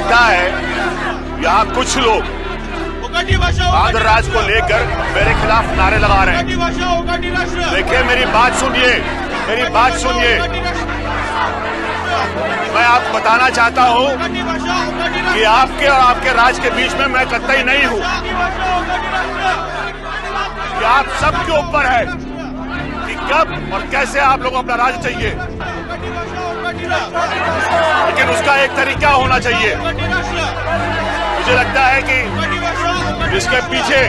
लगता है यहाँ कुछ लोग आंध्र राज्य को लेकर मेरे खिलाफ नारे लगा रहे हैं। देखिए, मेरी बात सुनिए, मेरी बात सुनिए। मैं आपको बताना चाहता हूँ कि आपके और आपके राज्य के बीच में मैं कतई नहीं हूँ। कि आप सबके ऊपर है कि कब और कैसे आप लोगों को अपना राज्य चाहिए, लेकिन उसका एक तरीका होना चाहिए। मुझे लगता है कि इसके पीछे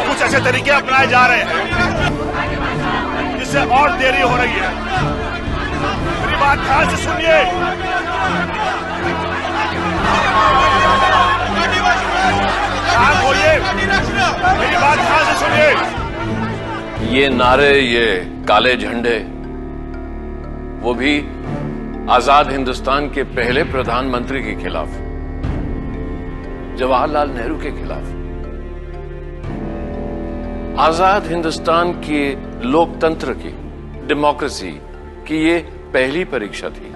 कुछ ऐसे तरीके अपनाए जा रहे हैं जिससे और देरी हो रही है। मेरी बात ध्यान से सुनिए। शांत होइए, मेरी बात ध्यान से सुनिए। ये नारे, ये काले झंडे, वो भी आजाद हिंदुस्तान के पहले प्रधानमंत्री के खिलाफ, जवाहरलाल नेहरू के खिलाफ। आजाद हिंदुस्तान की लोकतंत्र की, डेमोक्रेसी की ये पहली परीक्षा थी।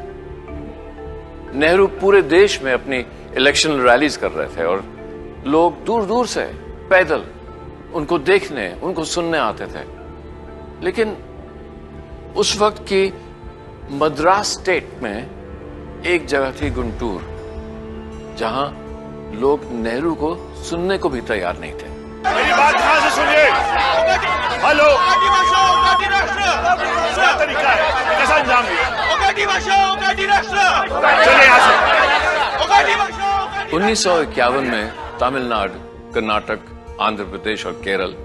नेहरू पूरे देश में अपनी इलेक्शन रैलीज कर रहे थे और लोग दूर दूर से पैदल उनको देखने, उनको सुनने आते थे। लेकिन उस वक्त की मद्रास स्टेट में एक जगह थी गुंटूर, जहां लोग नेहरू को सुनने को भी तैयार नहीं थे। मेरी बात ध्यान से सुनिए। हेलो, क्या तरीका है, कैसा अंजाम दिया? चलिए यहाँ से। 1951 में तमिलनाडु, कर्नाटक, आंध्र प्रदेश और केरल,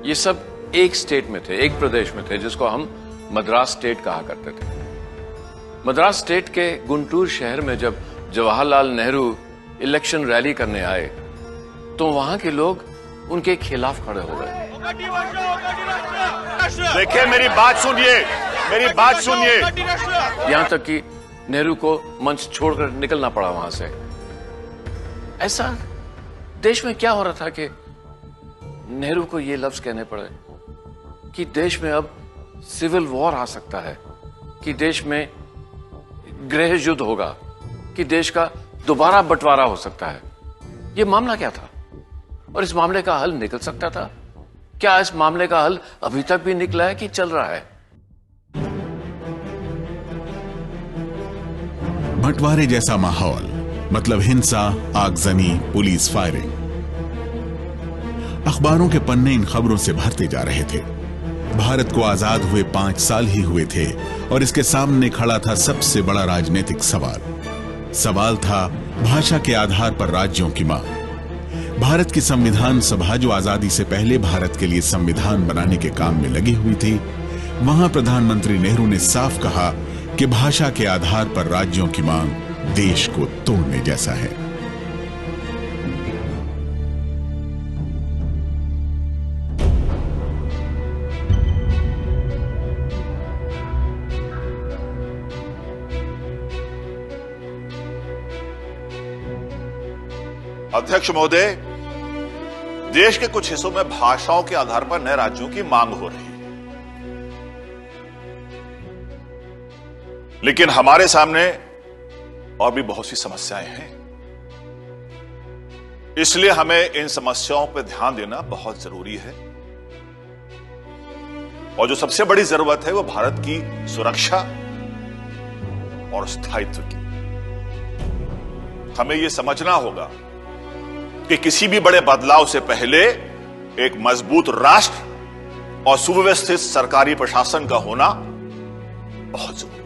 ये सब एक स्टेट में थे, एक प्रदेश में थे, जिसको हम मद्रास स्टेट कहा करते थे। मद्रास स्टेट के गुंटूर शहर में जब जवाहरलाल नेहरू इलेक्शन रैली करने आए तो वहां के लोग उनके खिलाफ खड़े हो गए। देखिए, मेरी बात सुनिए, मेरी बात सुनिए। यहां तक कि नेहरू को मंच छोड़कर निकलना पड़ा वहां से। ऐसा देश में क्या हो रहा था कि नेहरू को ये लफ्ज कहने पड़े कि देश में अब सिविल वॉर आ सकता है, कि देश में गृह युद्ध होगा, कि देश का दोबारा बंटवारा हो सकता है। यह मामला क्या था और इस मामले का हल निकल सकता था? क्या इस मामले का हल अभी तक भी निकला है कि चल रहा है? बंटवारे जैसा माहौल, मतलब हिंसा, आगजनी, पुलिस फायरिंग। अखबारों के पन्ने इन खबरों से भरते जा रहे थे। भारत को आजाद हुए 5 साल ही हुए थे और इसके सामने खड़ा था सबसे बड़ा राजनीतिक सवाल। सवाल था भाषा के आधार पर राज्यों की मांग। भारत की संविधान सभा, जो आजादी से पहले भारत के लिए संविधान बनाने के काम में लगी हुई थी, वहां प्रधानमंत्री नेहरू ने साफ कहा कि भाषा के आधार पर राज्यों की मांग देश को तोड़ने जैसा है। अध्यक्ष महोदय, देश के कुछ हिस्सों में भाषाओं के आधार पर नए राज्यों की मांग हो रही है, लेकिन हमारे सामने और भी बहुत सी समस्याएं हैं। इसलिए हमें इन समस्याओं पर ध्यान देना बहुत जरूरी है। और जो सबसे बड़ी जरूरत है वो भारत की सुरक्षा और स्थायित्व की। हमें यह समझना होगा कि किसी भी बड़े बदलाव से पहले एक मजबूत राष्ट्र और सुव्यवस्थित सरकारी प्रशासन का होना बहुत जरूरी है।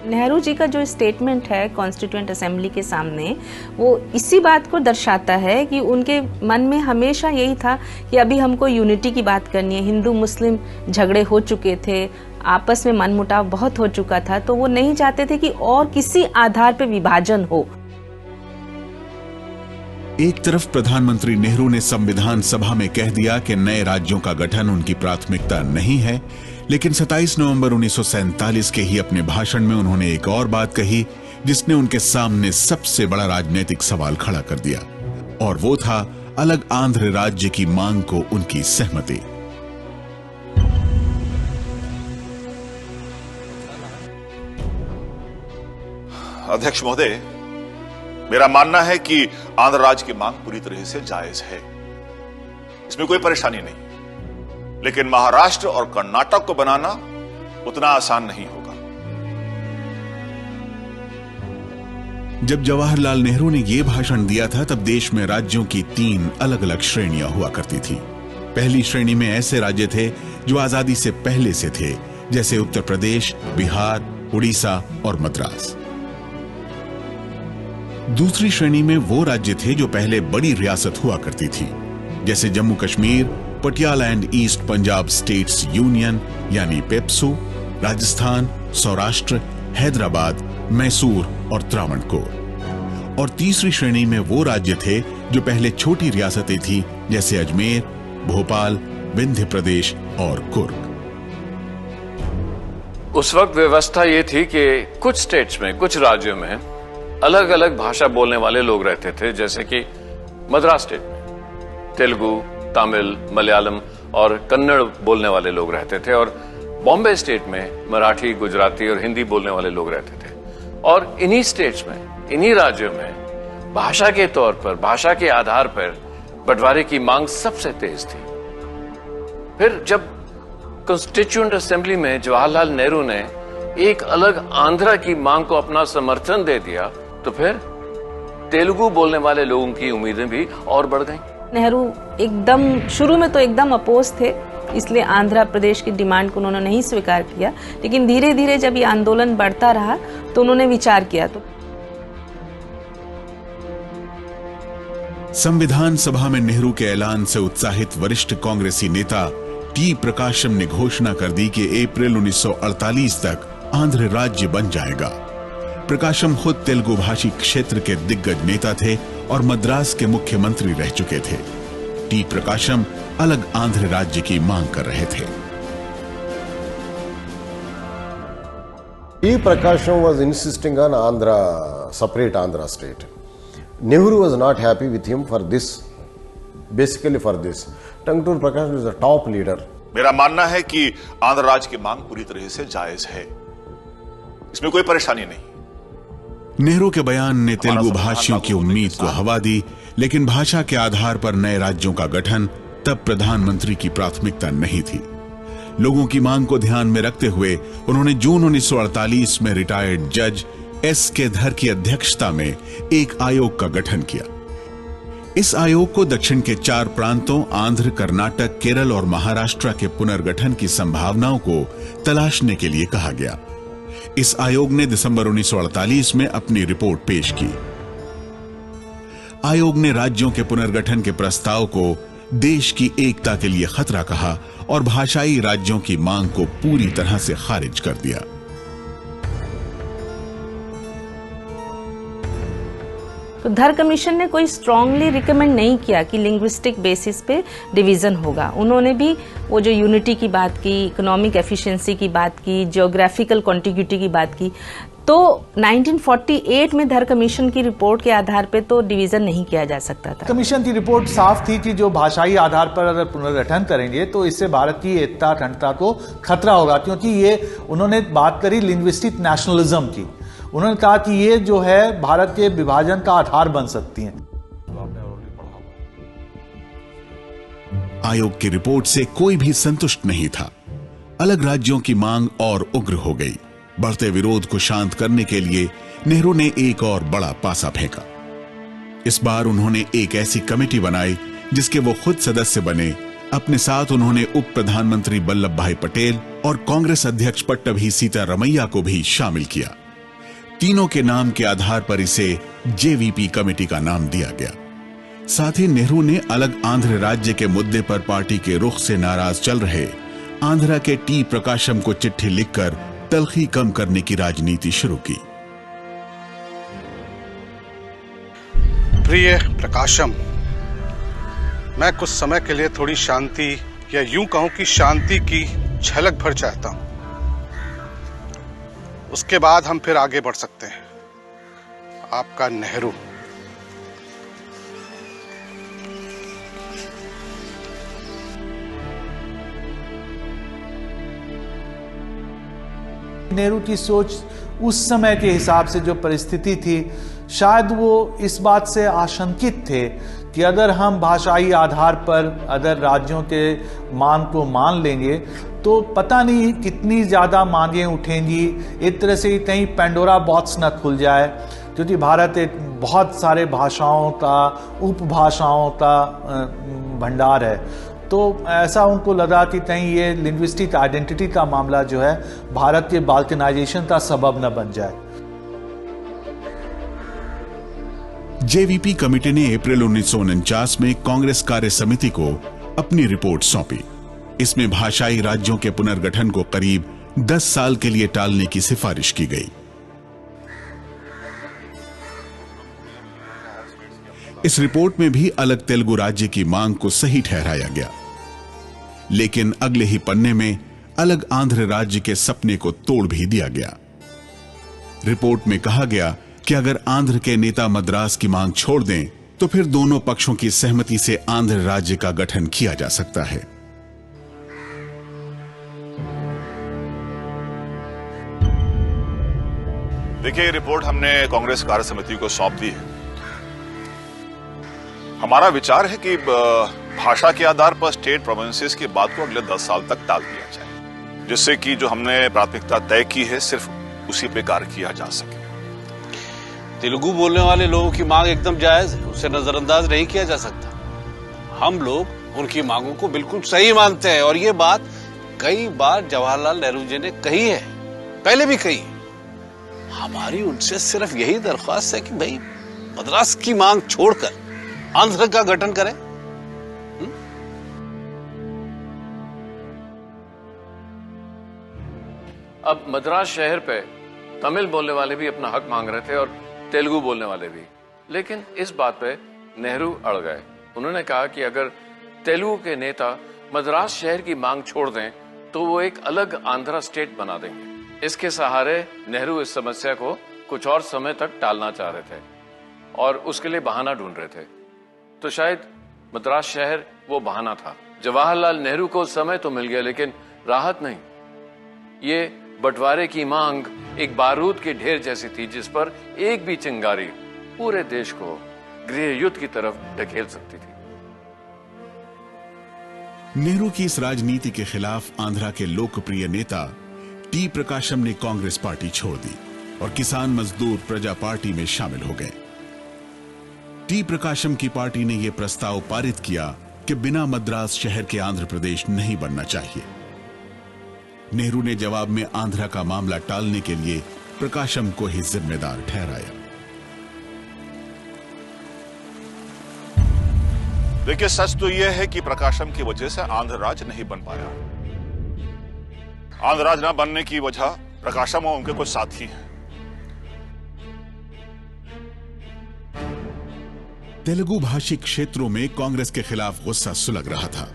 नेहरू जी का जो स्टेटमेंट है कॉन्स्टिट्यूएंट असेंबली के सामने, वो इसी बात को दर्शाता है कि उनके मन में हमेशा यही था कि अभी हमको यूनिटी की बात करनी है। हिंदू मुस्लिम झगड़े हो चुके थे, आपस में मनमुटाव बहुत हो चुका था, तो वो नहीं चाहते थे कि और किसी आधार पर विभाजन हो। एक तरफ प्रधानमंत्री नेहरू ने संविधान सभा में कह दिया कि नए राज्यों का गठन उनकी प्राथमिकता नहीं है, लेकिन 27 नवंबर 1947 के ही अपने भाषण में उन्होंने एक और बात कही जिसने उनके सामने सबसे बड़ा राजनीतिक सवाल खड़ा कर दिया, और वो था अलग आंध्र राज्य की मांग को उनकी सहमति। अध्यक्ष महोदय, मेरा मानना है कि आंध्र राज्य की मांग पूरी तरह से जायज है, इसमें कोई परेशानी नहीं, लेकिन महाराष्ट्र और कर्नाटक को बनाना उतना आसान नहीं होगा। जब जवाहरलाल नेहरू ने यह भाषण दिया था तब देश में राज्यों की 3 अलग अलग श्रेणियां हुआ करती थी। पहली श्रेणी में ऐसे राज्य थे जो आजादी से पहले से थे, जैसे उत्तर प्रदेश, बिहार, उड़ीसा और मद्रास। दूसरी श्रेणी में वो राज्य थे जो पहले बड़ी रियासत हुआ करती थी, जैसे Jammu Kashmir, Patiala and east Punjab states union यानी पेप्सू, राजस्थान, सौराष्ट्र, हैदराबाद, मैसूर और त्रावणकोर। और तीसरी श्रेणी में वो राज्य थे जो पहले छोटी रियासतें थी, जैसे अजमेर, भोपाल, विंध्य प्रदेश और कुर्ग। उस वक्त व्यवस्था ये थी कि कुछ स्टेट्स में, कुछ राज्यों में अलग अलग भाषा बोलने वाले लोग रहते थे, जैसे कि मद्रास स्टेट में तेलुगु, तमिल, मलयालम और कन्नड़ बोलने वाले लोग रहते थे, और बॉम्बे स्टेट में मराठी, गुजराती और हिंदी बोलने वाले लोग रहते थे। और इन्हीं स्टेट्स में, इन्हीं राज्यों में भाषा के तौर पर, भाषा के आधार पर बंटवारे की मांग सबसे तेज थी। फिर जब कॉन्स्टिट्यूएंट असेंबली में जवाहरलाल नेहरू ने एक अलग आंध्रा की मांग को अपना समर्थन दे दिया, तो फिर तेलुगु बोलने वाले लोगों की उम्मीदें भी और बढ़ गईं। नेहरू एकदम शुरू में तो एकदम अपोज थे, इसलिए आंध्र प्रदेश की डिमांड को उन्होंने नहीं स्वीकार किया, लेकिन धीरे धीरे जब ये आंदोलन बढ़ता रहा तो उन्होंने विचार किया। तो संविधान सभा में नेहरू के ऐलान से उत्साहित वरिष्ठ कांग्रेसी नेता टी प्रकाशम ने घोषणा कर दी कि अप्रैल 1948 तक आंध्र राज्य बन जाएगा। प्रकाशम खुद तेलुगु भाषी क्षेत्र के दिग्गज नेता थे और मद्रास के मुख्यमंत्री रह चुके थे। टी प्रकाशम अलग आंध्र राज्य की मांग कर रहे थे। T. Prakasham was insisting on Andhra, separate Andhra state. Nehru was not happy with him for this, basically for this. Tangtur Prakasham is a top leader. मेरा मानना है कि आंध्र राज्य की मांग पूरी तरह से जायज है, इसमें कोई परेशानी नहीं। नेहरू के बयान ने तेलुगु भाषियों की उम्मीद को हवा दी, लेकिन भाषा के आधार पर नए राज्यों का गठन तब प्रधानमंत्री की प्राथमिकता नहीं थी। लोगों की मांग को ध्यान में रखते हुए उन्होंने जून 1948 में रिटायर्ड जज एस के धर की अध्यक्षता में एक आयोग का गठन किया। इस आयोग को दक्षिण के 4 प्रांतों आंध्र, कर्नाटक, केरल और महाराष्ट्र के पुनर्गठन की संभावनाओं को तलाशने के लिए कहा गया। इस आयोग ने दिसंबर 1948 में अपनी रिपोर्ट पेश की। आयोग ने राज्यों के पुनर्गठन के प्रस्ताव को देश की एकता के लिए खतरा कहा और भाषाई राज्यों की मांग को पूरी तरह से खारिज कर दिया। तो धर कमीशन ने कोई स्ट्रांगली रिकमेंड नहीं किया कि लिंग्विस्टिक बेसिस पे डिवीजन होगा। उन्होंने भी वो जो यूनिटी की बात की, इकोनॉमिक एफिशिएंसी की बात की, जियोग्राफिकल कॉन्टिग्यूटी की बात की। तो 1948 में धर कमीशन की रिपोर्ट के आधार पे तो डिवीजन नहीं किया जा सकता था। कमीशन की रिपोर्ट साफ थी कि जो भाषाई आधार पर अगर पुनर्गठन करेंगे तो इससे भारत की एकता अखंडता को खतरा होगा, क्योंकि ये उन्होंने बात करी लिंग्विस्टिक नेशनलिज्म की। उन्होंने कहा कि ये जो है भारत के विभाजन का आधार बन सकती हैं। आयोग की रिपोर्ट से कोई भी संतुष्ट नहीं था। अलग राज्यों की मांग और उग्र हो गई। बढ़ते विरोध को शांत करने के लिए नेहरू ने एक और बड़ा पासा फेंका। इस बार उन्होंने एक ऐसी कमेटी बनाई जिसके वो खुद सदस्य बने। अपने साथ उन्होंने उप प्रधानमंत्री वल्लभ भाई पटेल और कांग्रेस अध्यक्ष पट्टभी सीतारमैया को भी शामिल किया। तीनों के नाम के आधार पर इसे जेवीपी कमेटी का नाम दिया गया। साथ ही नेहरू ने अलग आंध्र राज्य के मुद्दे पर पार्टी के रुख से नाराज चल रहे आंध्रा के टी प्रकाशम को चिट्ठी लिखकर तलखी कम करने की राजनीति शुरू की। प्रिय प्रकाशम, मैं कुछ समय के लिए थोड़ी शांति, या यूं कहूं कि शांति की झलक भर चाहता हूं। उसके बाद हम फिर आगे बढ़ सकते हैं। आपका नेहरू। नेहरू की सोच उस समय के हिसाब से जो परिस्थिति थी शायद वो इस बात से आशंकित थे कि अगर हम भाषाई आधार पर अदर राज्यों के मांग को मान लेंगे तो पता नहीं कितनी ज़्यादा मांगें उठेंगी, एक तरह से कहीं पेंडोरा बॉक्स न खुल जाए, क्योंकि भारत एक बहुत सारे भाषाओं का, उपभाषाओं का भंडार है। तो ऐसा उनको लगा कि कहीं ये लिंग्विस्टिक आइडेंटिटी का मामला जो है भारत के बाल्कनाइजेशन का सबब न बन जाए। जेवीपी कमेटी ने अप्रैल 1949 में कांग्रेस कार्य समिति को अपनी रिपोर्ट सौंपी। इसमें भाषाई राज्यों के पुनर्गठन को करीब 10 साल के लिए टालने की सिफारिश की गई। इस रिपोर्ट में भी अलग तेलुगु राज्य की मांग को सही ठहराया गया, लेकिन अगले ही पन्ने में अलग आंध्र राज्य के सपने को तोड़ भी दिया गया। रिपोर्ट में कहा गया कि अगर आंध्र के नेता मद्रास की मांग छोड़ दें तो फिर दोनों पक्षों की सहमति से आंध्र राज्य का गठन किया जा सकता है। देखिए, ये रिपोर्ट हमने कांग्रेस कार्य समिति को सौंप दी है। हमारा विचार है कि भाषा के आधार पर स्टेट प्रोविंसेस की बात को अगले 10 साल तक टाल दिया जाए, जिससे कि जो हमने प्राथमिकता तय की है सिर्फ उसी पे कार्य किया जा सके। तेलुगु बोलने वाले लोगों की मांग एकदम जायज है, उसे नजरअंदाज नहीं किया जा सकता। हम लोग उनकी मांगों को बिल्कुल सही मानते हैं और ये बात कई बार जवाहरलाल नेहरू जी ने कही है, पहले भी कही है। हमारी उनसे सिर्फ यही दरख्वास्त है कि भाई मद्रास की मांग छोड़कर आंध्र का गठन करें। अब मद्रास शहर पे तमिल बोलने वाले भी अपना हक मांग रहे थे और तेलुगु बोलने वाले भी, लेकिन इस बात पे नेहरू अड़ गए। उन्होंने कहा कि अगर तेलुगु के नेता मद्रास शहर की मांग छोड़ दें तो वो एक अलग आंध्रा स्टेट बना देंगे। इसके सहारे नेहरू इस समस्या को कुछ और समय तक टालना चाह रहे थे और उसके लिए बहाना ढूंढ रहे थे। तो शायद मद्रास शहर वो बहाना था। जवाहरलाल नेहरू को समय तो मिल गया, लेकिन राहत नहीं। ये बंटवारे की मांग एक बारूद के ढेर जैसी थी जिस पर एक भी चिंगारी पूरे देश को गृह युद्ध की तरफ ढकेल सकती थी। नेहरू की इस राजनीति के खिलाफ आंध्रा के लोकप्रिय नेता टी प्रकाशम ने कांग्रेस पार्टी छोड़ दी और किसान मजदूर प्रजा पार्टी में शामिल हो गए। टी प्रकाशम की पार्टी ने यह प्रस्ताव पारित किया कि बिना मद्रास शहर के आंध्र प्रदेश नहीं बनना चाहिए। नेहरू ने जवाब में आंध्रा का मामला टालने के लिए प्रकाशम को ही जिम्मेदार ठहराया। देखिए, सच तो यह है कि प्रकाशम की वजह से आंध्र राज्य नहीं बन पाया। आंध्र राज्य न बनने की वजह प्रकाशम और उनके कुछ साथी हैं। तेलुगु भाषी क्षेत्रों में कांग्रेस के खिलाफ गुस्सा सुलग रहा था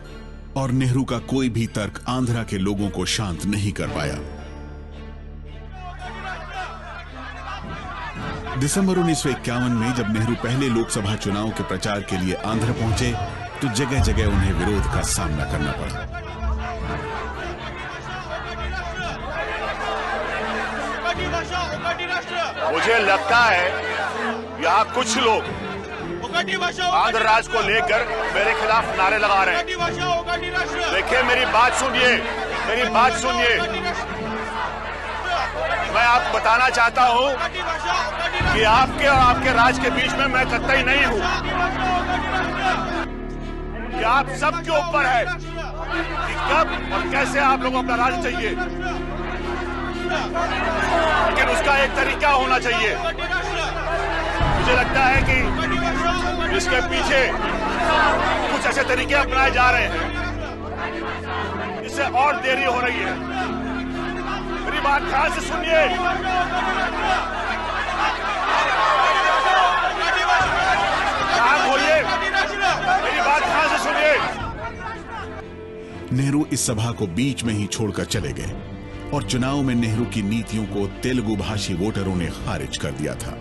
और नेहरू का कोई भी तर्क आंध्रा के लोगों को शांत नहीं कर पाया। दिसंबर 1951 में जब नेहरू पहले लोकसभा चुनाव के प्रचार के लिए आंध्र पहुंचे तो जगह जगह उन्हें विरोध का सामना करना पड़ा। मुझे लगता है यहाँ कुछ लोग आंध्र राज्य को लेकर मेरे खिलाफ नारे लगा रहे हैं। देखिए, मेरी बात सुनिए, मेरी बात सुनिए। मैं आपको बताना चाहता हूं कि आपके और आपके राज्य के बीच में मैं कतई नहीं हूं। कि आप सबके ऊपर है कि कब और कैसे आप लोगों का राज चाहिए, लेकिन उसका एक तरीका होना चाहिए। मुझे लगता है कि इसके पीछे कुछ ऐसे तरीके अपनाए जा रहे हैं जिससे और देरी हो रही है। मेरी बात ध्यान से सुनिए। बोलिए, मेरी बात ध्यान से सुनिए। नेहरू इस सभा को बीच में ही छोड़कर चले गए और चुनाव में नेहरू की नीतियों को तेलुगु भाषी वोटरों ने खारिज कर दिया था।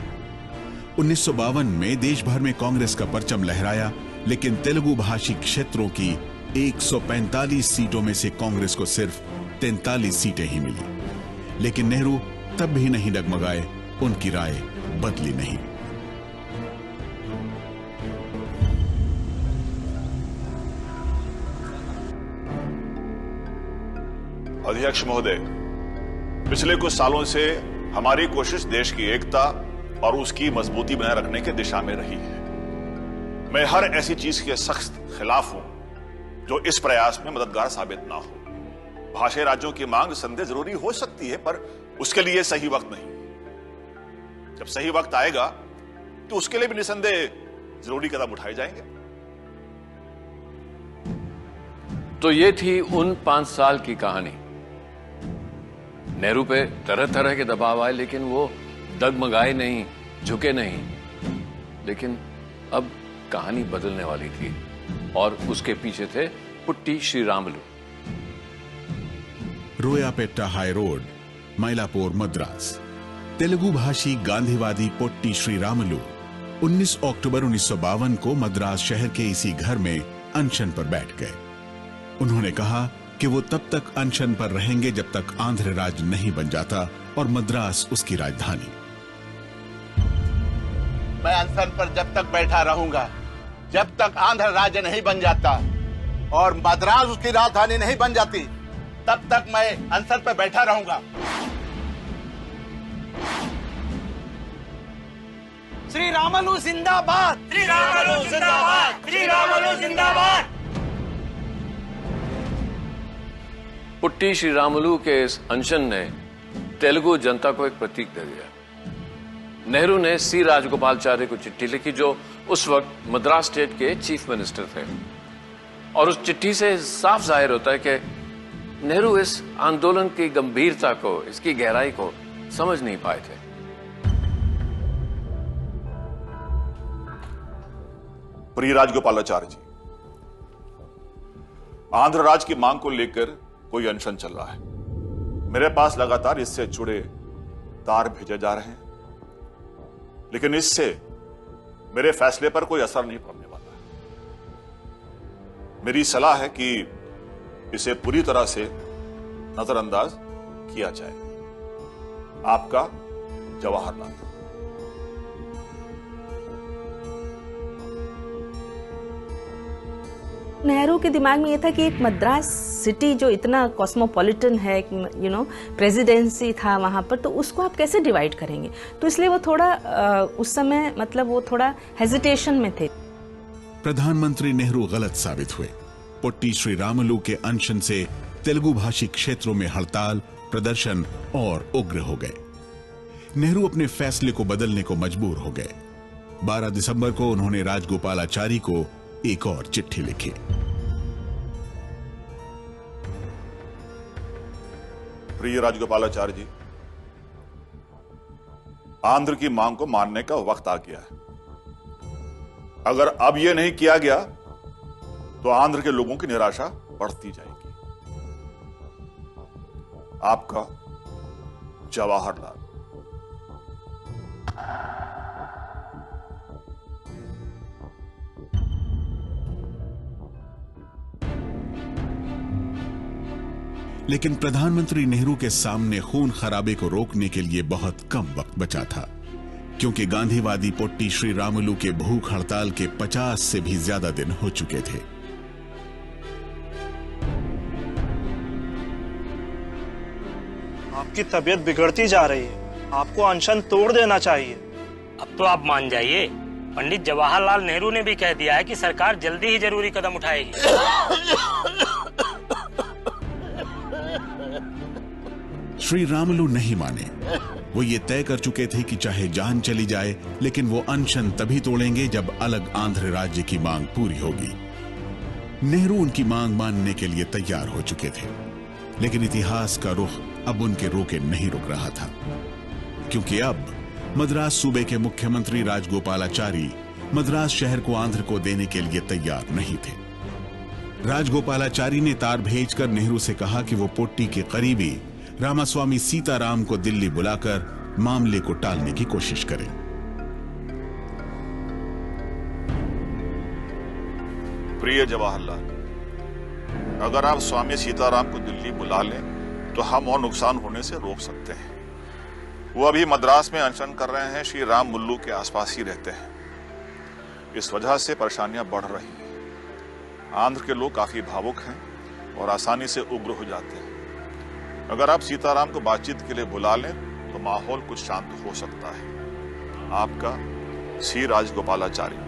1952 में देश भर में कांग्रेस का परचम लहराया, लेकिन तेलुगु भाषी क्षेत्रों की 145 सीटों में से कांग्रेस को सिर्फ 43 सीटें ही मिली। लेकिन नेहरू तब भी नहीं डगमगाए, उनकी राय बदली नहीं। अध्यक्ष महोदय, पिछले कुछ सालों से हमारी कोशिश देश की एकता और उसकी मजबूती बनाए रखने की दिशा में रही है। मैं हर ऐसी चीज के सख्त खिलाफ हूं जो इस प्रयास में मददगार साबित ना हो। भाषाई राज्यों की मांग संदेह जरूरी हो सकती है, पर उसके लिए सही वक्त नहीं। जब सही वक्त आएगा तो उसके लिए भी निसंदेह जरूरी कदम उठाए जाएंगे। तो ये थी उन 5 साल की कहानी। नेहरू पे तरह तरह के दबाव आए, लेकिन वो डगमगाए नहीं, झुके नहीं। लेकिन अब कहानी बदलने वाली थी और उसके पीछे थे putty Sriramulu. Royapettah high road, Mylapore, Madras. Telugu भाषी गांधीवादी पोट्टी श्रीरामुलु 19 अक्टूबर 1952 को मद्रास शहर के इसी घर में अनशन पर बैठ गए। उन्होंने कहा कि वो तब तक अनशन पर रहेंगे जब तक आंध्र राज्य नहीं बन जाता और मद्रास उसकी राजधानी। मैं अनशन पर जब तक बैठा रहूंगा जब तक आंध्र राज्य नहीं बन जाता और मद्रास उसकी राजधानी नहीं बन जाती, तब तक मैं अनशन पर बैठा रहूंगा। श्री रामुलु जिंदाबाद, श्री रामुलु जिंदाबाद, श्री रामुलु जिंदाबाद। पुट्टी श्रीरामुलु के इस अनशन ने तेलुगु जनता को एक प्रतीक दे दिया। नेहरू ने सी राजगोपालाचारी को चिट्ठी लिखी, जो उस वक्त मद्रास स्टेट के चीफ मिनिस्टर थे, और उस चिट्ठी से साफ जाहिर होता है कि नेहरू इस आंदोलन की गंभीरता को, इसकी गहराई को समझ नहीं पाए थे। प्रिय राजगोपालाचारी जी, आंध्र राज्य की मांग को लेकर कोई अनशन चल रहा है। मेरे पास लगातार इससे जुड़े तार भेजे जा रहे हैं, लेकिन इससे मेरे फैसले पर कोई असर नहीं पड़ने वाला है। मेरी सलाह है कि इसे पूरी तरह से नजरअंदाज किया जाए। आपका जवाहरलाल। नेहरू के दिमाग में ये था कि एक मद्रास सिटी जो इतना कॉस्मोपॉलिटन है, प्रेसिडेंसी था वहाँ पर, तो उसको आप कैसे डिवाइड करेंगे। तो इसलिए वो थोड़ा उस समय मतलब वो थोड़ा हेजिटेशन में थे। प्रधानमंत्री नेहरू गलत साबित हुए। पोट्टी श्रीरामुलु के अनशन से तेलुगु भाषी क्षेत्रों में हड़ताल, प्रदर्शन और उग्र हो गए। नेहरू अपने फैसले को बदलने को मजबूर हो गए। 12 दिसंबर को उन्होंने राजगोपालाचारी को एक और चिट्ठी लिखी। प्रिय राजगोपालाचारी जी, आंध्र की मांग को मानने का वक्त आ गया है। अगर अब यह नहीं किया गया तो आंध्र के लोगों की निराशा बढ़ती जाएगी। आपका जवाहरलाल। लेकिन प्रधानमंत्री नेहरू के सामने खून खराबे को रोकने के लिए बहुत कम वक्त बचा था, क्योंकि गांधीवादी पोट्टी श्रीरामुलु के भूख हड़ताल के 50 से भी ज्यादा दिन हो चुके थे। आपकी तबीयत बिगड़ती जा रही है, आपको अनशन तोड़ देना चाहिए। अब तो आप मान जाइए, पंडित जवाहरलाल नेहरू ने भी कह दिया है कि सरकार जल्दी ही जरूरी कदम उठाएगी। श्रीरामुलु नहीं माने। वो ये तय कर चुके थे कि चाहे जान चली जाए, लेकिन वो अनशन तभी तोड़ेंगे जब अलग आंध्र राज्य की मांग पूरी होगी। नेहरू उनकी मांग मानने के लिए तैयार हो चुके थे, लेकिन इतिहास का रुख अब उनके रोके नहीं रुक रहा था, क्योंकि अब मद्रास सूबे के मुख्यमंत्री राजगोपालाचारी मद्रास शहर को आंध्र को देने के लिए तैयार नहीं थे। राजगोपालाचारी ने तार भेजकर नेहरू से कहा कि वो पोट्टी के करीबी रामास्वामी सीताराम को दिल्ली बुलाकर मामले को टालने की कोशिश करें। प्रिय जवाहरलाल, अगर आप स्वामी सीताराम को दिल्ली बुला लें तो हम और नुकसान होने से रोक सकते हैं। वो अभी मद्रास में अनशन कर रहे हैं, श्री रामुलु के आसपास ही रहते हैं। इस वजह से परेशानियां बढ़ रही हैं। आंध्र के लोग काफी भावुक हैं और आसानी से उग्र हो जाते हैं। अगर आप सीताराम को बातचीत के लिए बुला लें तो माहौल कुछ शांत हो सकता है। आपका सी राजगोपालाचारी।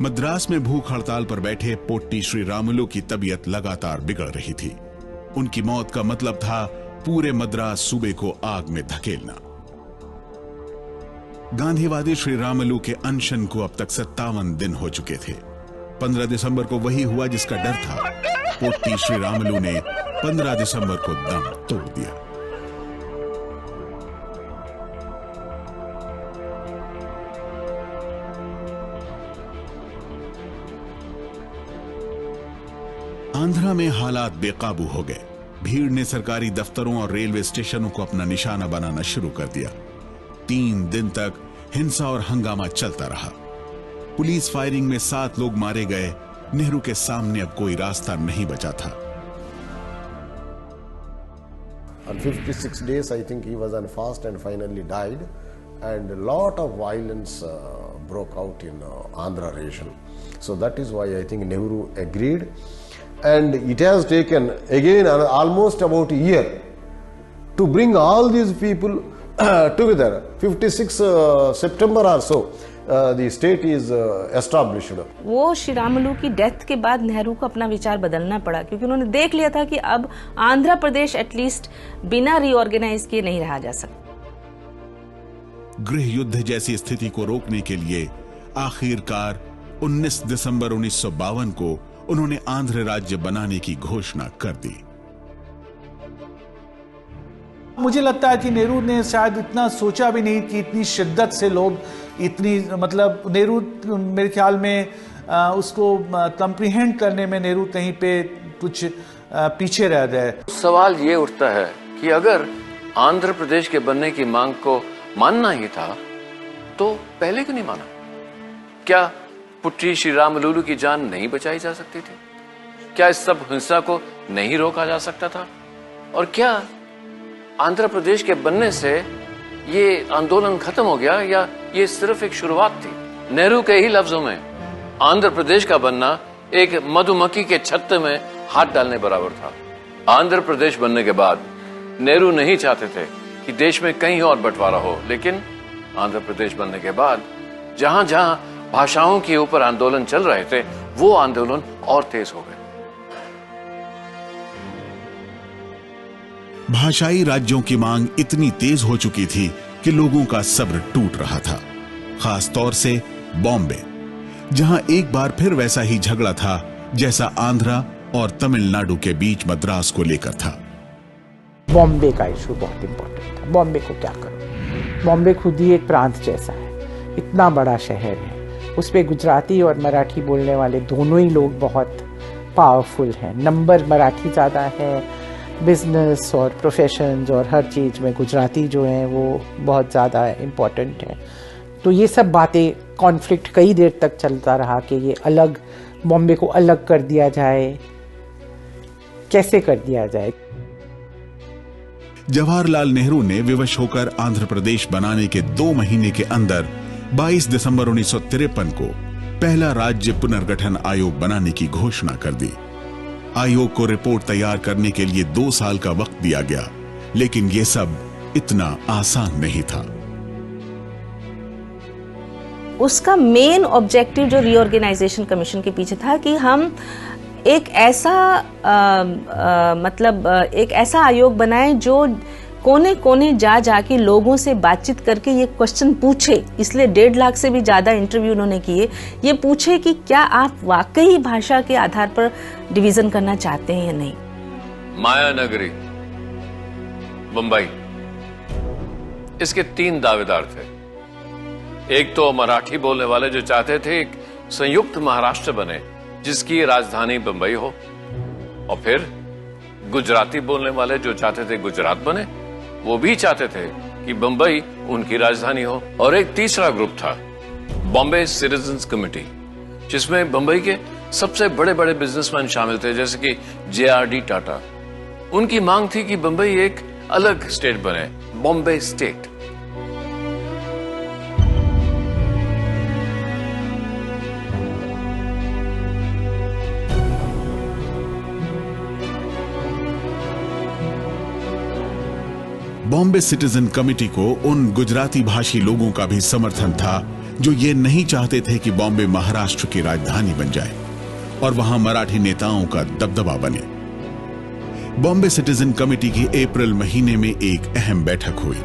मद्रास में भूख हड़ताल पर बैठे पोट्टी श्री रामुलु की तबीयत लगातार बिगड़ रही थी। उनकी मौत का मतलब था पूरे मद्रास सूबे को आग में धकेलना। गांधीवादी श्री रामुलु के अनशन को अब तक 57 दिन हो चुके थे। 15 दिसंबर को वही हुआ जिसका डर था। पोट्टी श्री रामुलु ने 15 दिसंबर को दम तोड़ दिया। आंध्रा में हालात बेकाबू हो गए। भीड़ ने सरकारी दफ्तरों और रेलवे स्टेशनों को अपना निशाना बनाना शुरू कर दिया। 3 दिन तक हिंसा और हंगामा चलता रहा। पुलिस फायरिंग में 7 लोग मारे गए। नेहरू के सामने अब कोई रास्ता नहीं बचा था। On 56 days, I think he was on fast and finally died. And a lot of violence broke out in Andhra region. So that is why I think Nehru agreed. And it has taken again almost about a year to bring all these people together. 56 September or so, the state is established. वो श्री रामुलु की death के बाद नेहरू को अपना विचार बदलना पड़ा, क्योंकि उन्होंने देख लिया था कि अब आंध्र प्रदेश एटलीस्ट बिना रीऑर्गेनाइज किए नहीं रहा जा सकता। गृह युद्ध जैसी स्थिति को रोकने के लिए आखिरकार 19 दिसंबर 1952 को उन्होंने आंध्र राज्य बनाने की घोषणा कर दी। मुझे लगता है कि नेहरू ने शायद इतना सोचा भी नहीं कि इतनी शिद्दत से लोग इतनी, मतलब नेहरू मेरे ख्याल में उसको कंप्रीहेंड करने में नेहरू कहीं पे कुछ पीछे रह गए। सवाल ये उठता है कि अगर आंध्र प्रदेश के बनने की मांग को मानना ही था तो पहले क्यों नहीं माना? क्या पुट्टी श्री रामुलु की जान नहीं बचाई जा सकती थी? क्या इस सब हिंसा को नहीं रोका जा सकता था? और क्या आंध्र प्रदेश के बनने से ये आंदोलन खत्म हो गया, या ये सिर्फ एक शुरुआत थी? नेहरू के ही लफ्जों में आंध्र प्रदेश का बनना एक मधुमक्खी के छत्ते में हाथ डालने बराबर था। आंध्र प्रदेश बनने के बाद नेहरू नहीं चाहते थे कि देश में कहीं और बंटवारा हो, लेकिन आंध्र प्रदेश बनने के बाद जहां जहां भाषाओं के ऊपर आंदोलन चल रहे थे वो आंदोलन और तेज हो गए। भाषाई राज्यों की मांग इतनी तेज हो चुकी थी कि लोगों का सब्र टूट रहा था, खास तौर से बॉम्बे, जहां एक बार फिर वैसा ही झगड़ा था जैसा आंध्रा और तमिलनाडु के बीच मद्रास को लेकर था। बॉम्बे का इशू बहुत इंपॉर्टेंट था। बॉम्बे को क्या करो? बॉम्बे खुद ही एक प्रांत जैसा है, इतना बड़ा शहर है, उस पे गुजराती और मराठी बोलने वाले दोनों ही लोग बहुत पावरफुल हैं। नंबर मराठी ज़्यादा है, बिजनेस और प्रोफेशंस और हर चीज़ में गुजराती जो हैं वो बहुत ज़्यादा इम्पोर्टेंट है। तो ये सब बातें, कॉन्फ्लिक्ट कई देर तक चलता रहा कि ये अलग, बॉम्बे को अलग कर दिया जाए, कैसे कर दिया जाए। जवाहरलाल नेहरू ने विवश होकर आंध्र प्रदेश बनाने के 2 महीने के अंदर 22 दिसंबर 1953 को पहला राज्य पुनर्गठन आयोग बनाने की घोषणा कर दी। आयोग को रिपोर्ट तैयार करने के लिए 2 साल का वक्त दिया गया, लेकिन यह सब इतना आसान नहीं था। उसका मेन ऑब्जेक्टिव जो रीऑर्गेनाइजेशन कमीशन के पीछे था कि हम एक ऐसा एक ऐसा आयोग बनाएं जो कोने कोने जा जाके लोगों से बातचीत करके ये क्वेश्चन पूछे। इसलिए 1.5 लाख से भी ज्यादा इंटरव्यू उन्होंने किए। ये पूछे कि क्या आप वाकई भाषा के आधार पर डिवीजन करना चाहते हैं या नहीं। माया नगरी बंबई, इसके 3 दावेदार थे। एक तो मराठी बोलने वाले जो चाहते थे एक संयुक्त महाराष्ट्र बने जिसकी राजधानी बंबई हो, और फिर गुजराती बोलने वाले जो चाहते थे गुजरात बने, वो भी चाहते थे कि बंबई उनकी राजधानी हो। और एक तीसरा ग्रुप था बॉम्बे सिटीजन्स कमेटी, जिसमें बंबई के सबसे बड़े बड़े बिजनेसमैन शामिल थे, जैसे कि JRD टाटा। उनकी मांग थी कि बंबई एक अलग स्टेट बने, Bombay state. Bombay citizen committee को उन गुजराती भाषी लोगों का भी समर्थन था जो ये नहीं चाहते थे कि बॉम्बे महाराष्ट्र की राजधानी बन जाए और वहां मराठी नेताओं का दबदबा बने। बॉम्बे सिटीजन कमेटी की अप्रैल महीने में एक अहम बैठक हुई।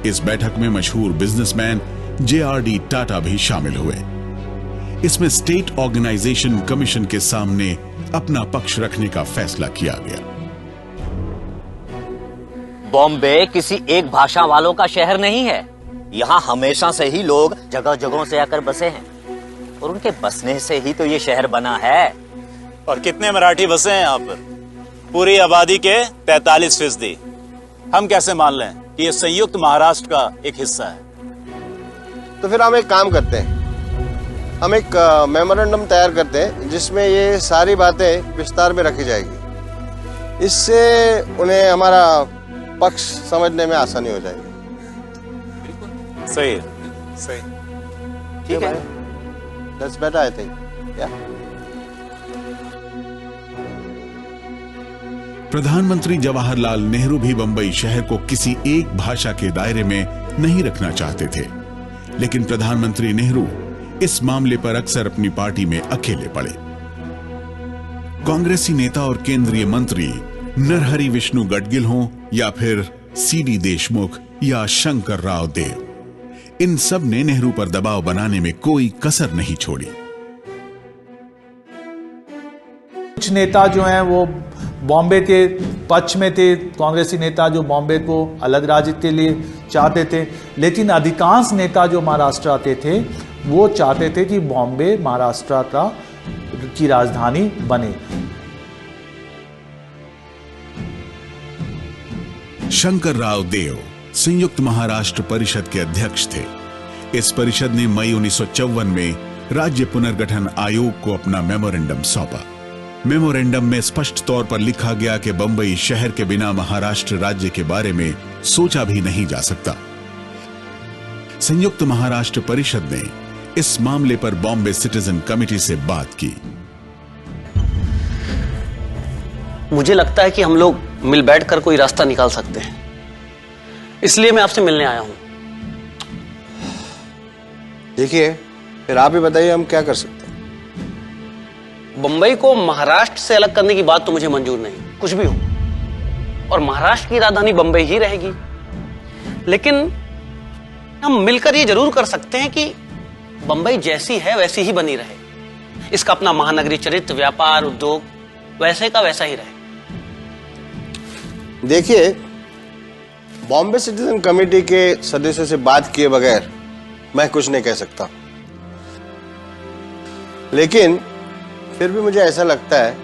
इस बैठक में मशहूर बिजनेसमैन JRD टाटा भी शामिल हुए। इसमें स्टेट ऑर्गेनाइजेशन कमीशन के सामने अपना पक्ष रखने का फैसला किया गया। बॉम्बे किसी एक भाषा वालों का शहर नहीं है। यहाँ हमेशा से ही लोग जगह जगहों से आकर बसे हैं और उनके बसने से ही तो ये शहर बना है। और कितने मराठी बसे हैं यहाँ पर? पूरी आबादी के 43%। हम कैसे मान लें कि ये संयुक्त महाराष्ट्र का एक हिस्सा है? तो फिर हम एक काम करते हैं, हम एक मेमोरेंडम तैयार करते हैं जिसमें ये सारी बातें विस्तार में रखी जाएगी। इससे उन्हें हमारा पक्ष समझने में आसानी हो जाएगी। सही है, सही, ठीक है। That's better, I think. Yeah. प्रधानमंत्री जवाहरलाल नेहरू भी बंबई शहर को किसी एक भाषा के दायरे में नहीं रखना चाहते थे, लेकिन प्रधानमंत्री नेहरू इस मामले पर अक्सर अपनी पार्टी में अकेले पड़े। कांग्रेसी नेता और केंद्रीय मंत्री नरहरि विष्णु गडगिल हों या फिर CD देशमुख या शंकर राव देव, इन सब ने नेहरू पर दबाव बनाने में कोई कसर नहीं छोड़ी। कुछ नेता जो हैं वो बॉम्बे के पक्ष में थे, कांग्रेसी नेता जो बॉम्बे को अलग राज्य के लिए चाहते थे, लेकिन अधिकांश नेता जो महाराष्ट्र आते थे वो चाहते थे कि बॉम्बे महाराष्ट्र की राजधानी बने। शंकर राव देव संयुक्त महाराष्ट्र परिषद के अध्यक्ष थे। इस परिषद ने मई 1954 में राज्य पुनर्गठन आयोग को अपना मेमोरेंडम सौंपा। मेमोरेंडम में स्पष्ट तौर पर लिखा गया कि बंबई शहर के बिना महाराष्ट्र राज्य के बारे में सोचा भी नहीं जा सकता। संयुक्त महाराष्ट्र परिषद ने इस मामले पर बॉम्बे सिटीजन कमेटी से बात की। मुझे लगता है कि हम लोग मिल बैठकर कोई रास्ता निकाल सकते हैं, इसलिए मैं आपसे मिलने आया हूं। देखिए, फिर आप ही बताइए हम क्या कर सकते हैं। बंबई को महाराष्ट्र से अलग करने की बात तो मुझे मंजूर नहीं, कुछ भी हो, और महाराष्ट्र की राजधानी बंबई ही रहेगी। लेकिन हम मिलकर ये जरूर कर सकते हैं कि बंबई जैसी है वैसी ही बनी रहे, इसका अपना महानगरीय चरित्र, व्यापार, उद्योग वैसे का वैसा ही रहे। देखिए, बॉम्बे सिटीजन कमेटी के सदस्यों से बात किए बगैर मैं कुछ नहीं कह सकता, लेकिन फिर भी मुझे ऐसा लगता है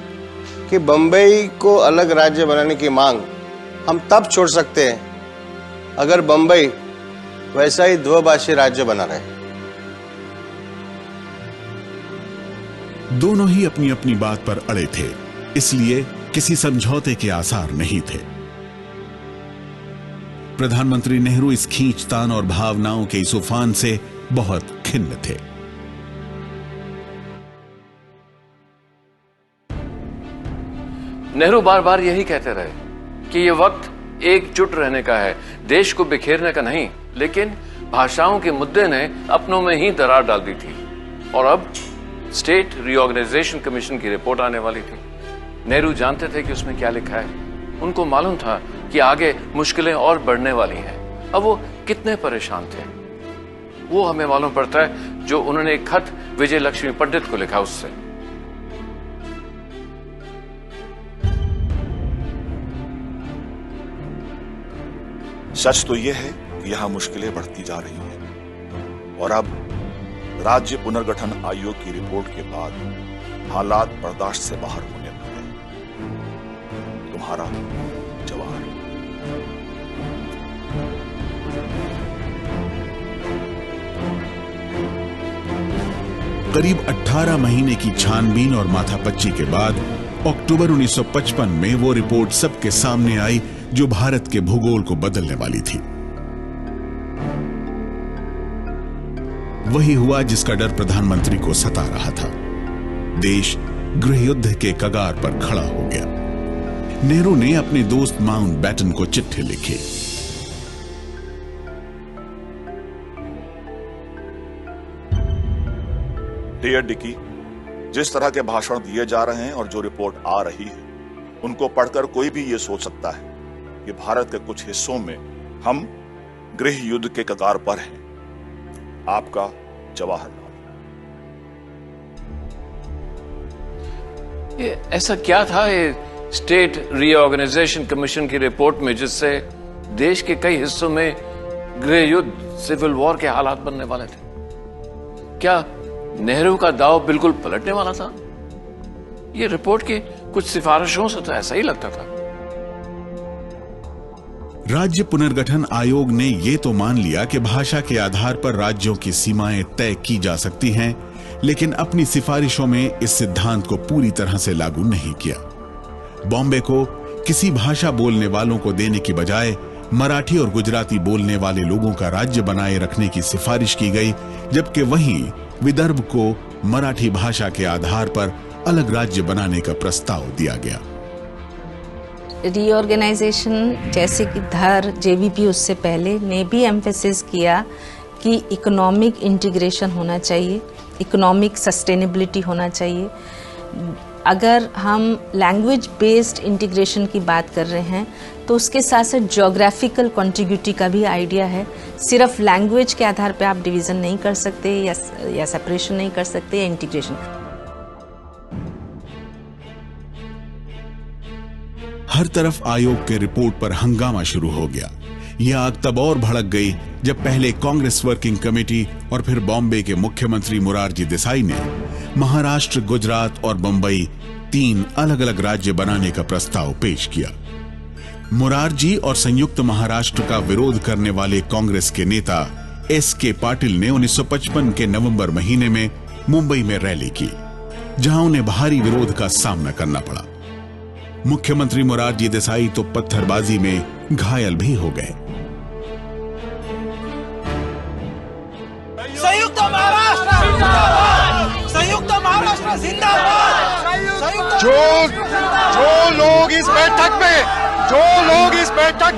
कि बंबई को अलग राज्य बनाने की मांग हम तब छोड़ सकते हैं अगर बंबई वैसा ही द्विभाषी राज्य बना रहे। दोनों ही अपनी अपनी बात पर अड़े थे, इसलिए किसी समझौते के आसार नहीं थे। प्रधानमंत्री नेहरू इस खींचतान और भावनाओं के इस उफान से बहुत खिन्न थे। नेहरू बार बार यही कहते रहे कि यह वक्त एकजुट रहने का है, देश को बिखेरने का नहीं, लेकिन भाषाओं के मुद्दे ने अपनों में ही दरार डाल दी थी और अब स्टेट रीऑर्गेनाइजेशन कमीशन की रिपोर्ट आने वाली थी। नेहरू जानते थे कि उसमें क्या लिखा है। उनको मालूम था कि आगे मुश्किलें और बढ़ने वाली हैं। अब वो कितने परेशान थे वो हमें मालूम पड़ता है जो उन्होंने एक खत विजय लक्ष्मी पंडित को लिखा उससे। सच तो यह है कि यहां मुश्किलें बढ़ती जा रही हैं और अब राज्य पुनर्गठन आयोग की रिपोर्ट के बाद हालात बर्दाश्त से बाहर होने लगे। तुम्हारा जवाहर। करीब 18 महीने की छानबीन और माथापच्ची के बाद अक्टूबर 1955 में वो रिपोर्ट सबके सामने आई जो भारत के भूगोल को बदलने वाली थी। वही हुआ जिसका डर प्रधानमंत्री को सता रहा था। देश गृहयुद्ध के कगार पर खड़ा हो गया। नेहरू ने अपने दोस्त माउंटबेटन को चिट्ठी लिखी। डियर डिकी, जिस तरह के भाषण दिए जा रहे हैं और जो रिपोर्ट आ रही है, उनको पढ़कर कोई भी ये सोच सकता है कि भारत के कुछ हिस्सों में हम गृह युद्ध के कगार पर हैं। आपका जवाहरलाल। ये ऐसा क्या था ये स्टेट रीऑर्गेनाइजेशन कमीशन की रिपोर्ट में जिससे देश के कई हिस्सों में गृह युद्ध, सिविल वॉर के हालात बनने वाले थे? क्या नेहरू का दाव बिल्कुल पलटने वाला था? ये रिपोर्ट की कुछ सिफारिशों से तो ऐसा ही लगता था। राज्य पुनर्गठन आयोग ने ये तो मान लिया कि भाषा के आधार पर राज्यों की सीमाएं तय की जा सकती हैं, लेकिन अपनी सिफारिशों में इस सिद्धांत को पूरी तरह से लागू नहीं किया। बॉम्बे को किसी भाषा बोलने वालों को देने की बजाय मराठी और गुजराती बोलने वाले लोगों का राज्य बनाए रखने की सिफारिश की गई, जबकि वहीं विदर्भ को मराठी भाषा के आधार पर अलग राज्य बनाने का प्रस्ताव दिया गया। रीऑर्गेनाइजेशन जैसे कि धर, जेवीपी उससे पहले ने भी एम्फेसिस किया कि इकोनॉमिक इंटीग्रेशन होना चाहिए, इकोनॉमिक सस्टेनेबिलिटी होना चाहिए। अगर हम लैंग्वेज बेस्ड इंटीग्रेशन की बात कर रहे हैं तो उसके साथ साथ ज्योग्राफिकल कॉन्टिग्यूटी का भी आइडिया है। सिर्फ लैंग्वेज के आधार पे आप डिवीज़न नहीं कर सकते या सेपरेशन नहीं कर सकते या इंटीग्रेशन। हर तरफ आयोग के रिपोर्ट पर हंगामा शुरू हो गया। यह आग तब और भड़क गई जब पहले कांग्रेस वर्किंग कमेटी और फिर बॉम्बे के मुख्यमंत्री मोरारजी देसाई ने महाराष्ट्र, गुजरात और बंबई 3 अलग अलग राज्य बनाने का प्रस्ताव पेश किया। मोरारजी और संयुक्त महाराष्ट्र का विरोध करने वाले कांग्रेस के नेता S.K. पाटिल ने 1955 के नवंबर महीने में मुंबई में रैली की, जहां उन्हें भारी विरोध का सामना करना पड़ा। मुख्यमंत्री मोरारजी देसाई तो पत्थरबाजी में घायल भी हो गए। संयुक्त महाराष्ट्र जिंदाबाद, संयुक्त महाराष्ट्र जिंदाबाद। जो लोग इस बैठक में जो लोग इस बैठक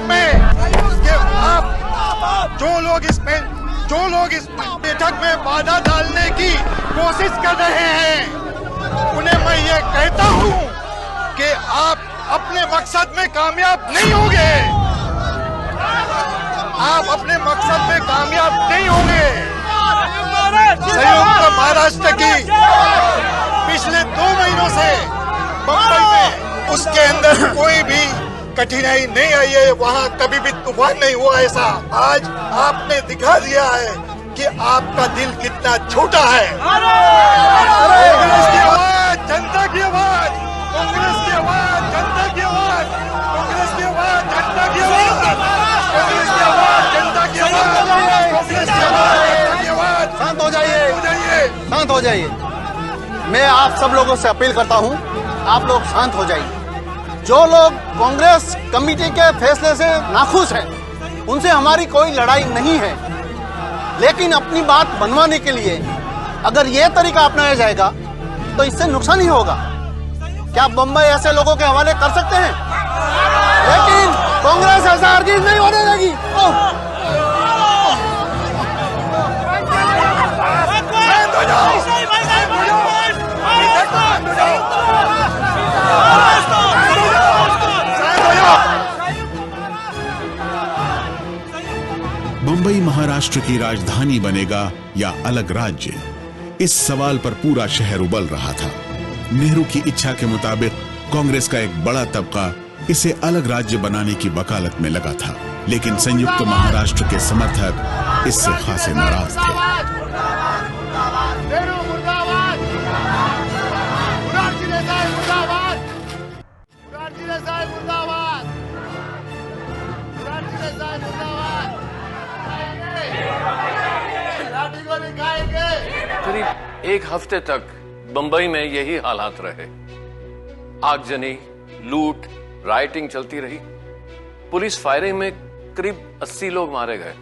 में बाधा डालने की कोशिश कर रहे हैं, उन्हें मैं ये कहता हूँ कि आप अपने मकसद में कामयाब नहीं होंगे। आप अपने मकसद में कामयाब नहीं होंगे। संयुक्त महाराष्ट्र की पिछले 2 महीनों से बंबई में उसके अंदर कोई भी कठिनाई नहीं आई है, वहाँ कभी भी तूफान नहीं हुआ ऐसा। आज आपने दिखा दिया है कि आपका दिल कितना छोटा है। कांग्रेस की आवाज, जनता की आवाज, कांग्रेस की आवाज, जनता की आवाज, कांग्रेस की आवाज, जनता की आवाज, कांग्रेस की आवाज, जनता की आवाज, कांग्रेस की आवाज, जनता की आवाज। शांत हो जाइए, शांत हो जाइए। मैं आप सब लोगों से अपील करता हूं, आप लोग शांत हो जाइए। जो लोग कांग्रेस कमेटी के फैसले से नाखुश हैं, उनसे हमारी कोई लड़ाई नहीं है, लेकिन अपनी बात मनवाने के लिए अगर ये तरीका अपनाया जाएगा तो इससे नुकसान ही होगा। क्या बंबई ऐसे लोगों के हवाले कर सकते हैं? लेकिन कांग्रेस ऐसा हरगिज़ नहीं होने देगी। बंबई महाराष्ट्र की राजधानी बनेगा या अलग राज्य, इस सवाल पर पूरा शहर उबल रहा था। नेहरू की इच्छा के मुताबिक कांग्रेस का एक बड़ा तबका इसे अलग राज्य बनाने की वकालत में लगा था, लेकिन संयुक्त महाराष्ट्र के समर्थक इससे खासे नाराज थे। करीब 1 हफ्ते तक बंबई में यही हालात रहे। आगजनी, लूट, राइटिंग चलती रही। पुलिस फायरिंग में करीब 80 लोग मारे गए।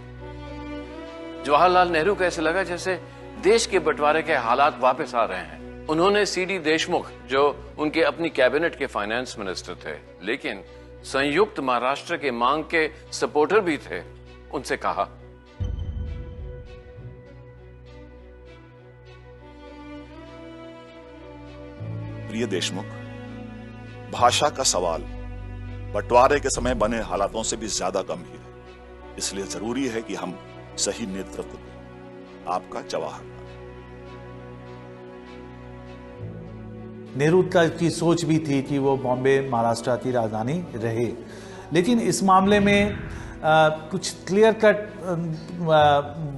जवाहरलाल नेहरू को ऐसे लगा जैसे देश के बंटवारे के हालात वापस आ रहे हैं। उन्होंने सीडी देशमुख, जो उनके अपनी कैबिनेट के फाइनेंस मिनिस्टर थे लेकिन संयुक्त महाराष्ट्र के मांग के सपोर्टर भी थे, उनसे कहा प्रिय देशमुख, भाषा का सवाल बंटवारे के समय बने हालातों से भी ज्यादा गंभीर है। इसलिए जरूरी है कि हम सही नेतृत्व दें। आपका जवाहरलाल। नेहरू की सोच भी थी कि वो बॉम्बे महाराष्ट्र की राजधानी रहे, लेकिन इस मामले में कुछ क्लियर कट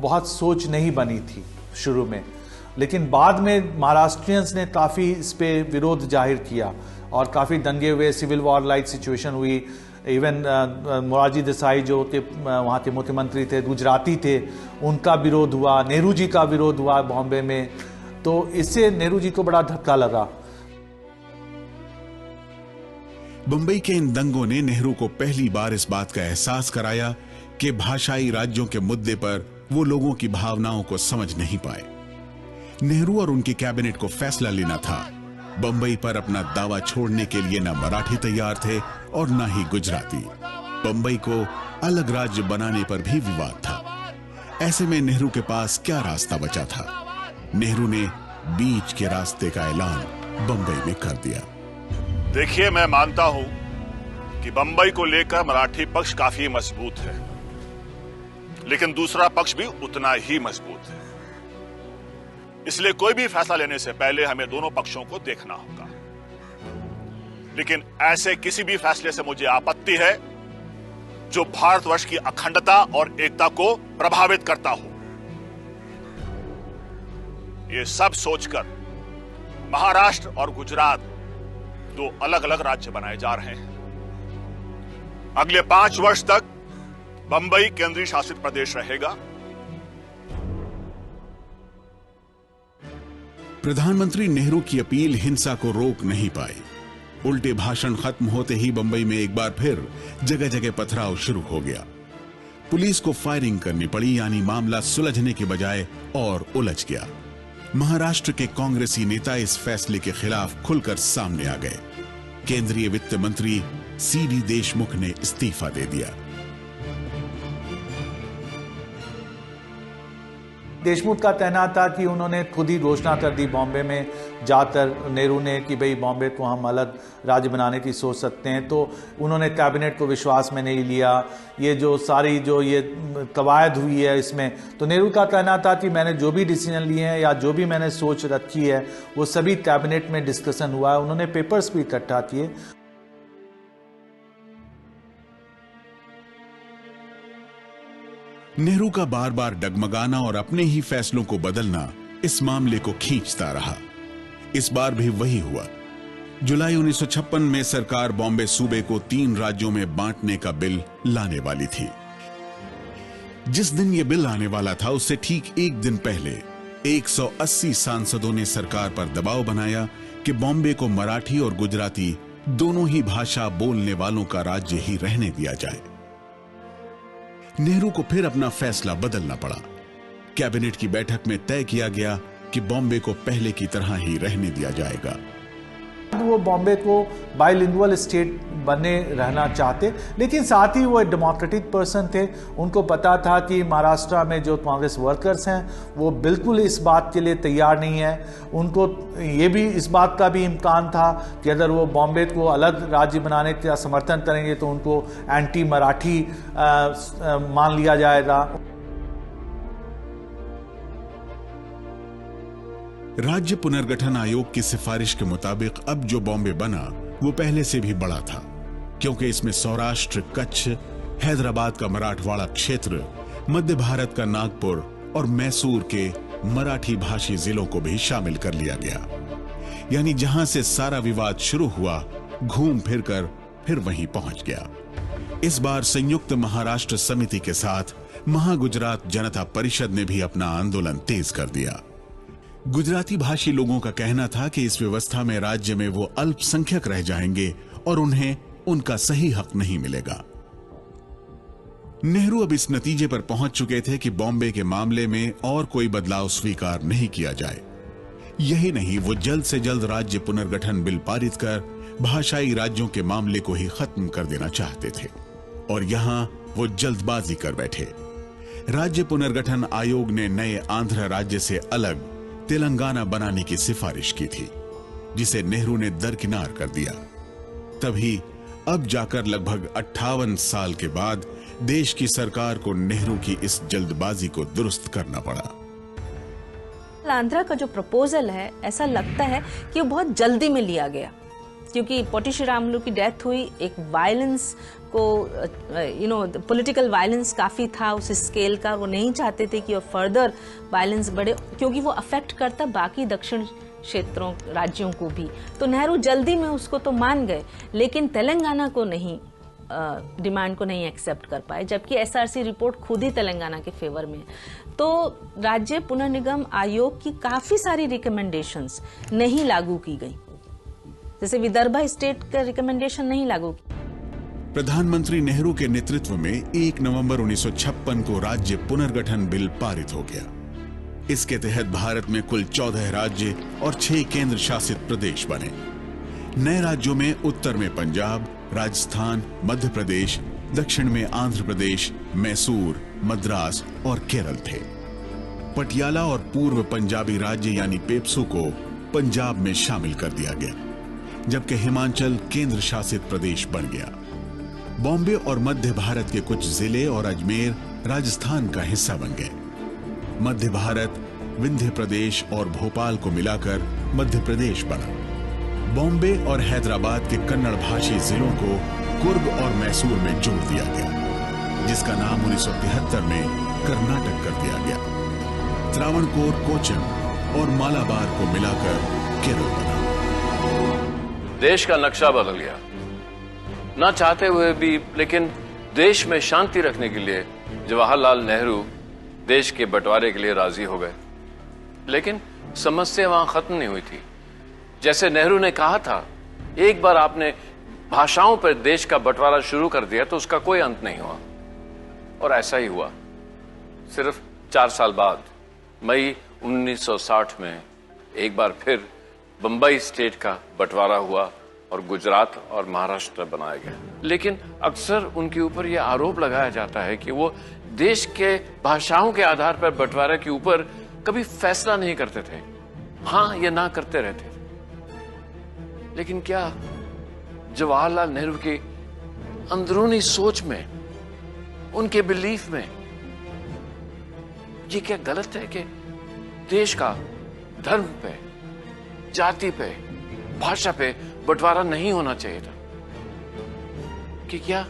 बहुत सोच नहीं बनी थी शुरू में, लेकिन बाद में महाराष्ट्रियंस ने काफ़ी इस पे विरोध जाहिर किया और काफ़ी दंगे हुए, सिविल वॉर लाइक सिचुएशन हुई। इवन मोरारजी देसाई जो थे वहाँ के मुख्यमंत्री थे, गुजराती थे, उनका विरोध हुआ, नेहरू जी का विरोध हुआ बॉम्बे में। तो इससे नेहरू जी को बड़ा धक्का लगा। बंबई के इन दंगों ने नेहरू को पहली बार इस बात का एहसास कराया कि भाषाई राज्यों के मुद्दे पर वो लोगों की भावनाओं को समझ नहीं पाए। नेहरू और उनकी कैबिनेट को फैसला लेना था। बंबई पर अपना दावा छोड़ने के लिए न मराठी तैयार थे और न ही गुजराती। बंबई को अलग राज्य बनाने पर भी विवाद था। ऐसे में नेहरू के पास क्या रास्ता बचा था? नेहरू ने बीच के रास्ते का ऐलान बंबई में कर दिया। देखिए, मैं मानता हूं कि बंबई को लेकर मराठी पक्ष काफी मजबूत है, लेकिन दूसरा पक्ष भी उतना ही मजबूत है। इसलिए कोई भी फैसला लेने से पहले हमें दोनों पक्षों को देखना होगा। लेकिन ऐसे किसी भी फैसले से मुझे आपत्ति है जो भारतवर्ष की अखंडता और एकता को प्रभावित करता हो। ये सब सोचकर महाराष्ट्र और गुजरात दो अलग अलग राज्य बनाए जा रहे हैं। अगले 5 वर्ष तक बंबई केंद्रीय शासित प्रदेश रहेगा। प्रधानमंत्री नेहरू की अपील हिंसा को रोक नहीं पाई। उल्टे भाषण खत्म होते ही बंबई में एक बार फिर जगह जगह पथराव शुरू हो गया। पुलिस को फायरिंग करनी पड़ी, यानी मामला सुलझने के बजाय और उलझ गया। महाराष्ट्र के कांग्रेसी नेता इस फैसले के खिलाफ खुलकर सामने आ गए। केंद्रीय वित्त मंत्री सीडी देशमुख ने इस्तीफा दे दिया। देशमुख का कहना था कि उन्होंने खुद ही घोषणा कर दी बॉम्बे में जाकर नेहरू ने कि भाई बॉम्बे को हम अलग राज्य बनाने की सोच सकते हैं। तो उन्होंने कैबिनेट को विश्वास में नहीं लिया। ये जो सारी जो ये कवायद हुई है इसमें, तो नेहरू का कहना था कि मैंने जो भी डिसीजन लिए हैं या जो भी मैंने सोच रखी है वो सभी कैबिनेट में डिस्कशन हुआ है। उन्होंने पेपर्स भी इकट्ठा किए। नेहरू का बार बार डगमगाना और अपने ही फैसलों को बदलना इस मामले को खींचता रहा। इस बार भी वही हुआ। जुलाई 1956 में सरकार बॉम्बे सूबे को 3 राज्यों में बांटने का बिल लाने वाली थी। जिस दिन यह बिल आने वाला था उससे ठीक एक दिन पहले 180 सांसदों ने सरकार पर दबाव बनाया कि बॉम्बे को मराठी और गुजराती दोनों ही भाषा बोलने वालों का राज्य ही रहने दिया जाए। नेहरू को फिर अपना फैसला बदलना पड़ा। कैबिनेट की बैठक में तय किया गया कि बॉम्बे को पहले की तरह ही रहने दिया जाएगा। वो बॉम्बे को बाइलिंगुअल स्टेट बने रहना चाहते, लेकिन साथ ही वो एक डेमोक्रेटिक पर्सन थे। उनको पता था कि महाराष्ट्र में जो कांग्रेस वर्कर्स हैं वो बिल्कुल इस बात के लिए तैयार नहीं है। उनको ये भी इस बात का भी इम्कान था कि अगर वो बॉम्बे को अलग राज्य बनाने का समर्थन करेंगे तो उनको एंटी मराठी मान लिया जाएगा। राज्य पुनर्गठन आयोग की सिफारिश के मुताबिक अब जो बॉम्बे बना वो पहले से भी बड़ा था, क्योंकि इसमें सौराष्ट्र, कच्छ, हैदराबाद का मराठवाड़ा क्षेत्र, मध्य भारत का नागपुर और मैसूर के मराठी भाषी जिलों को भी शामिल कर लिया गया। यानी जहां से सारा विवाद शुरू हुआ, घूम फिरकर फिर वहीं पहुंच गया। इस बार संयुक्त महाराष्ट्र समिति के साथ महागुजरात जनता परिषद ने भी अपना आंदोलन तेज कर दिया। गुजराती भाषी लोगों का कहना था कि इस व्यवस्था में राज्य में वो अल्पसंख्यक रह जाएंगे और उन्हें उनका सही हक नहीं मिलेगा। नेहरू अब इस नतीजे पर पहुंच चुके थे कि बॉम्बे के मामले में और कोई बदलाव स्वीकार नहीं किया जाए। यही नहीं, वो जल्द से जल्द राज्य पुनर्गठन बिल पारित कर भाषाई राज्यों के मामले को ही खत्म कर देना चाहते थे। और यहां वो जल्दबाजी कर बैठे। राज्य पुनर्गठन आयोग ने नए आंध्र राज्य से अलग तेलंगाना बनाने की सिफारिश की थी। जिसे नेहरू ने दरकिनार कर दिया। तभी अब जाकर लगभग 58 साल के बाद देश की सरकार को नेहरू की इस जल्दबाजी को दुरुस्त करना पड़ा। आंध्रा का जो प्रपोजल है, ऐसा लगता है कि वो बहुत जल्दी में लिया गया, क्योंकि पोटी श्रीरामुलु की डेथ हुई, एक वायलेंस को पॉलिटिकल वायलेंस काफ़ी था उस स्केल का, वो नहीं चाहते थे कि और फर्दर वायलेंस बढ़े, क्योंकि वो अफेक्ट करता बाकी दक्षिण क्षेत्रों राज्यों को भी। तो नेहरू जल्दी में उसको तो मान गए, लेकिन तेलंगाना को नहीं, डिमांड को नहीं एक्सेप्ट कर पाए, जबकि एसआरसी रिपोर्ट खुद ही तेलंगाना के फेवर में। तो राज्य पुनर्निगम आयोग की काफ़ी सारी रिकमेंडेशंस नहीं लागू की गई, जैसे विदर्भा स्टेट का रिकमेंडेशन नहीं लागू की। प्रधानमंत्री नेहरू के नेतृत्व में 1 नवंबर 1956 को राज्य पुनर्गठन बिल पारित हो गया। इसके तहत भारत में कुल 14 राज्य और 6 केंद्र शासित प्रदेश बने। नए राज्यों में उत्तर में पंजाब, राजस्थान, मध्य प्रदेश, दक्षिण में आंध्र प्रदेश, मैसूर, मद्रास और केरल थे। पटियाला और पूर्व पंजाबी राज्य यानी पेप्सू को पंजाब में शामिल कर दिया गया, जबकि हिमाचल केंद्र शासित प्रदेश बन गया। बॉम्बे और मध्य भारत के कुछ जिले और अजमेर राजस्थान का हिस्सा बन गए। मध्य भारत, विंध्य प्रदेश और भोपाल को मिलाकर मध्य प्रदेश बना। बॉम्बे और हैदराबाद के कन्नड़ भाषी जिलों को कुर्ग और मैसूर में जोड़ दिया गया, जिसका नाम 1973 में कर्नाटक कर दिया गया। त्रावणकोर, कोचन और मालाबार को मिलाकर केरल बना। देश का नक्शा बदल गया, ना चाहते हुए भी, लेकिन देश में शांति रखने के लिए जवाहरलाल नेहरू देश के बंटवारे के लिए राजी हो गए। लेकिन समस्या वहां खत्म नहीं हुई थी। जैसे नेहरू ने कहा था, एक बार आपने भाषाओं पर देश का बंटवारा शुरू कर दिया तो उसका कोई अंत नहीं हुआ, और ऐसा ही हुआ। सिर्फ 4 साल बाद मई 1960 में एक बार फिर बंबई स्टेट का बंटवारा हुआ और गुजरात और महाराष्ट्र बनाया गया। लेकिन अक्सर उनके ऊपर यह आरोप लगाया जाता है कि वो देश के भाषाओं के आधार पर बंटवारे के ऊपर कभी फैसला नहीं करते थे। हां, ये ना करते रहते थे। लेकिन क्या जवाहरलाल नेहरू की अंदरूनी सोच में, उनके बिलीफ में, ये क्या गलत है कि देश का धर्म पे, जाति पे, भाषा पे बंटवारा नहीं होना चाहिए था? कि क्या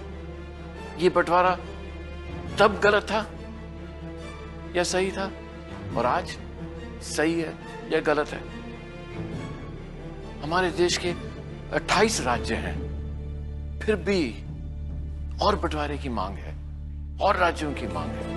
ये बंटवारा तब गलत था या सही था, और आज सही है या गलत है? हमारे देश के 28 राज्य हैं, फिर भी और बंटवारे की मांग है, और राज्यों की मांग है।